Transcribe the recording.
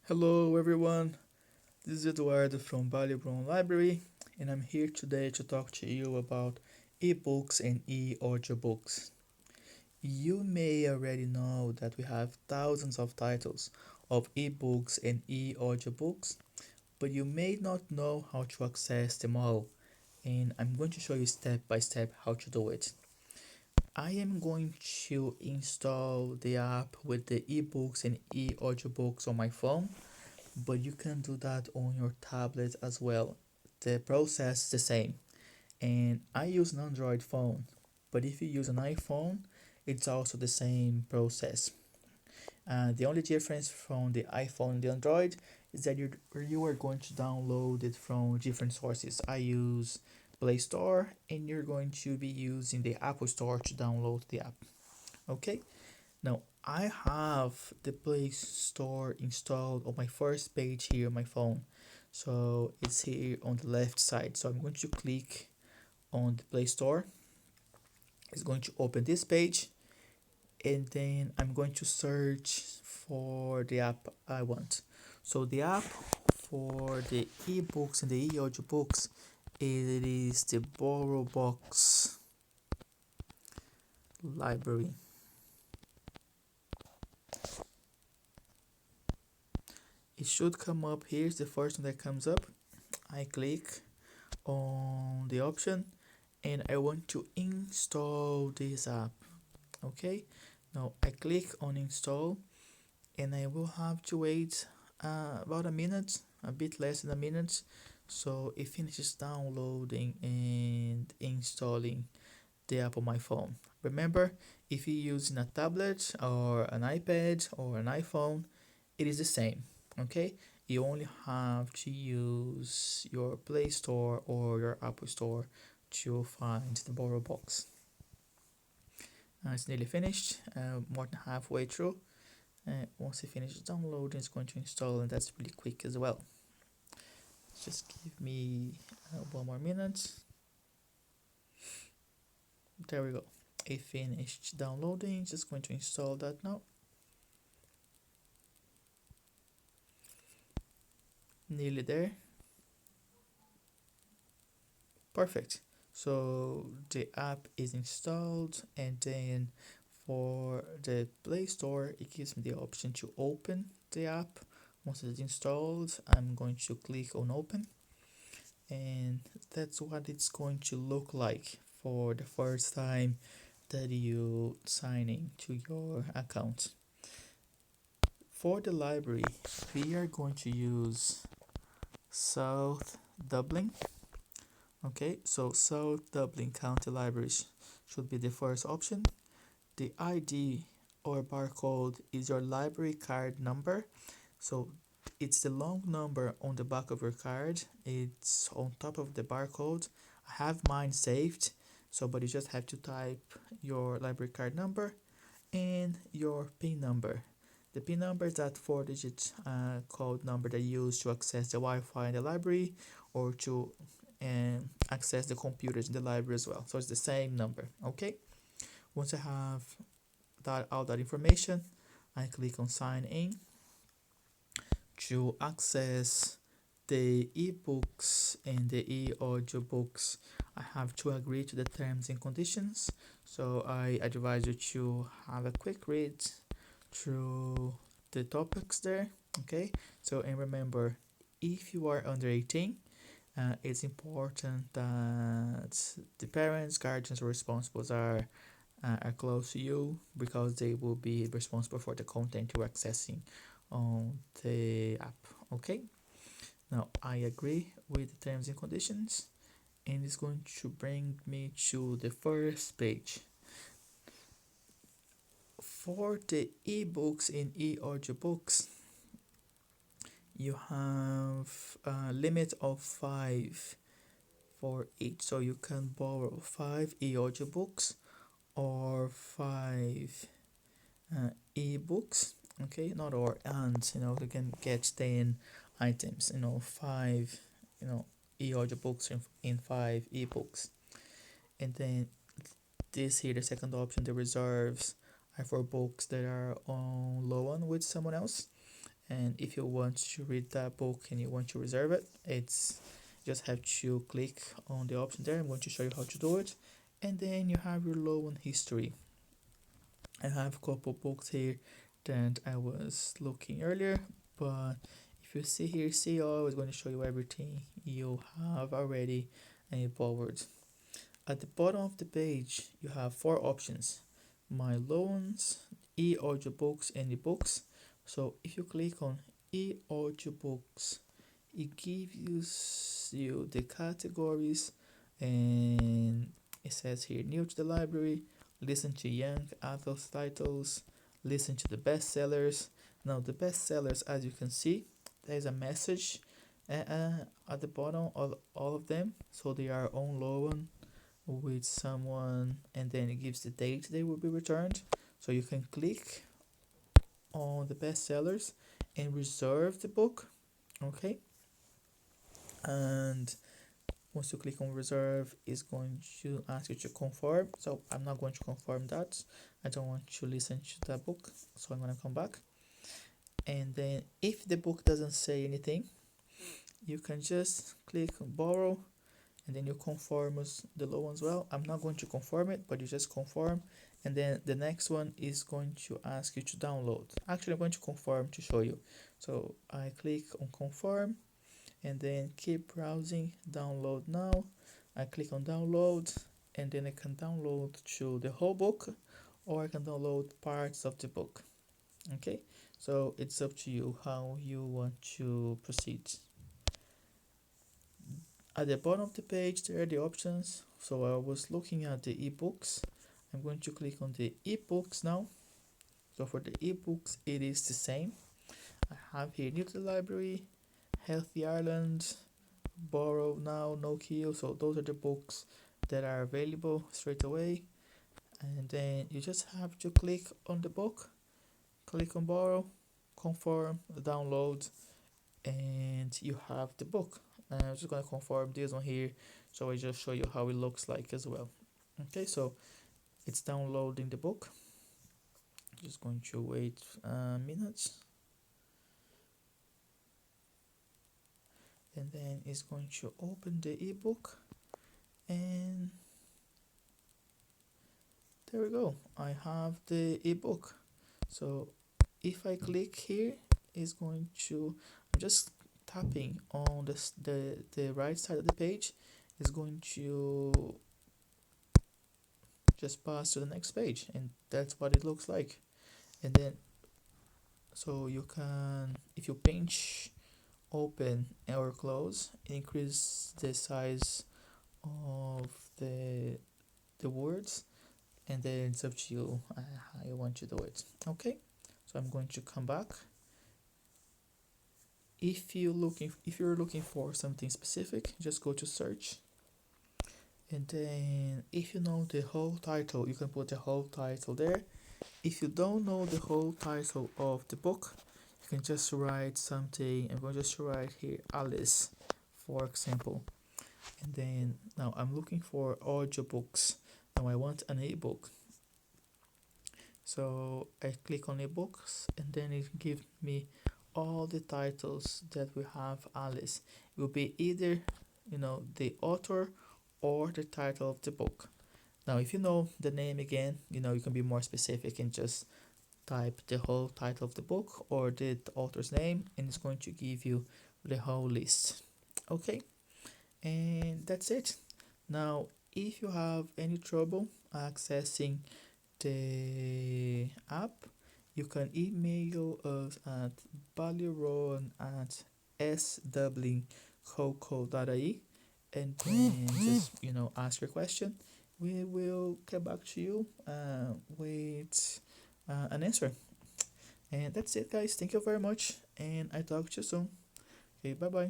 Hello everyone, this is Edwardo from South Dublin Library and I'm here today to talk to you about ebooks and e-audiobooks. You may already know that we have thousands of titles of ebooks and e-audiobooks, but you may not know how to access them all, and I'm going to show you step by step how to do it. I am going to install the app with the ebooks and e-audiobooks on my phone, but you can do that on your tablet as well. The process is the same, and I use an Android phone, but if you use an iPhone, it's also the same process. The only difference from the iPhone and the Android is that you are going to download it from different sources. I use Play Store, and you're going to be using the Apple Store to download the app. Okay, now I have the Play Store installed on my first page here on my phone. So it's here on the left side. So I'm going to click on the Play Store. It's going to open this page, and then I'm going to search for the app I want. So the app for the ebooks and the e-audiobooks, it is the borrowbox library. It should come up. Here's the first one that comes up. I click on the option and I want to install this app. Okay, now I click on install and I will have to wait about a minute, a bit less than a minute, so it finishes downloading and installing the app on my phone. Remember, if you're using a tablet or an iPad or an iPhone, it is the same. Okay, you only have to use your Play Store or your Apple Store to find the borrow box. It's nearly finished, more than halfway through. Once it finishes downloading, it's going to install, and that's really quick as well. Just give me one more minute. There we go. It finished downloading. Just going to install that now. Nearly there. Perfect. So the app is installed, and then for the Play Store, it gives me the option to open the app. Once it's installed, I'm going to click on open, and that's what it's going to look like for the first time that you sign in to your account. For the library, we are going to use South Dublin. Okay, so South Dublin County Libraries should be the first option. The ID or barcode is your library card number. So it's the long number on the back of your card. It's on top of the barcode. I have mine saved, so but you just have to type your library card number and your PIN number. The PIN number is that four-digit code number that you use to access the Wi-Fi in the library or to access the computers in the library as well. So it's the same number. Okay. Once I have all that information, I click on sign in to access the ebooks and the e-audiobooks. I have to agree to the terms and conditions, so I advise you to have a quick read through the topics there. Okay, so and remember, if you are under 18, it's important that the parents, guardians, or responsibles are close to you, because they will be responsible for the content you're accessing on the app. Okay, now I agree with the terms and conditions, and it's going to bring me to the first page. For the ebooks and e-audiobooks, you have a limit of 5 for each, so you can borrow 5 e-audiobooks or 5 ebooks. Okay, not or and, you can get 10 items, 5 e-audiobooks in 5 ebooks. And then this here, the second option, the reserves, are for books that are on loan with someone else, And if you want to read that book and you want to reserve it, it's just have to click on the option there. I'm going to show you how to do it. And then you have your loan history. I have a couple books here that I was looking earlier, but if you see here, see all, it's going to show you everything you have already borrowed. At the bottom of the page, you have four options: my loans, e-audiobooks, and ebooks. So if you click on e-audiobooks, it gives you the categories, and it says here new to the library, listen to young adult titles, listen to the bestsellers. Now the bestsellers, as you can see, there's a message at the bottom of all of them, so they are on loan with someone, and then it gives the date they will be returned. So you can click on the bestsellers and reserve the book. Okay, and once you click on reserve, it's going to ask you to confirm. So I'm not going to confirm that. I don't want to listen to that book, so I'm going to come back. And then if the book doesn't say anything, you can just click on borrow, and then you confirm the low as well. I'm not going to confirm it, but you just confirm, and then the next one is going to ask you to download. Actually, I'm going to confirm to show you. So I click on confirm, and then keep browsing, download now. I click on download, and then I can download to the whole book, or I can download parts of the book. Okay, so it's up to you how you want to proceed. At the bottom of the page, there are the options. So I was looking at the ebooks. I'm going to click on the ebooks now. So for the ebooks, it is the same. I have here new to the library, Healthy Ireland, borrow now, no kill. So those are the books that are available straight away. And then you just have to click on the book, click on borrow, confirm, download, and you have the book. And I'm just going to confirm this one here, so I just show you how it looks like as well. Okay, so it's downloading the book. Just going to wait a minute, and then it's going to open the ebook, and there we go. I have the ebook. So if I click here, it's going to, I'm just tapping on the right side of the page, is going to just pass to the next page, and that's what it looks like. And then so you can, if you pinch open or close, increase the size of the words, and then it's up to you how you want to do it. Okay, so I'm going to come back. If you're looking for something specific, just go to search, and then if you know the whole title, you can put the whole title there. If you don't know the whole title of the book, you can just write something. I'm going to just write here Alice, for example. And then now I'm looking for audiobooks. Now I want an ebook. So I click on ebooks, and then it gives me all the titles that we have Alice. It will be either, the author or the title of the book. Now if you know the name again, you can be more specific and just type the whole title of the book or the author's name, and it's going to give you the whole list. Okay, and that's it. Now if you have any trouble accessing the app, you can email us at ballyron@sdublincoco.ie, and then just ask your question. We will get back to you with an answer. And that's it, guys. Thank you very much, and I talk to you soon. Okay, bye bye.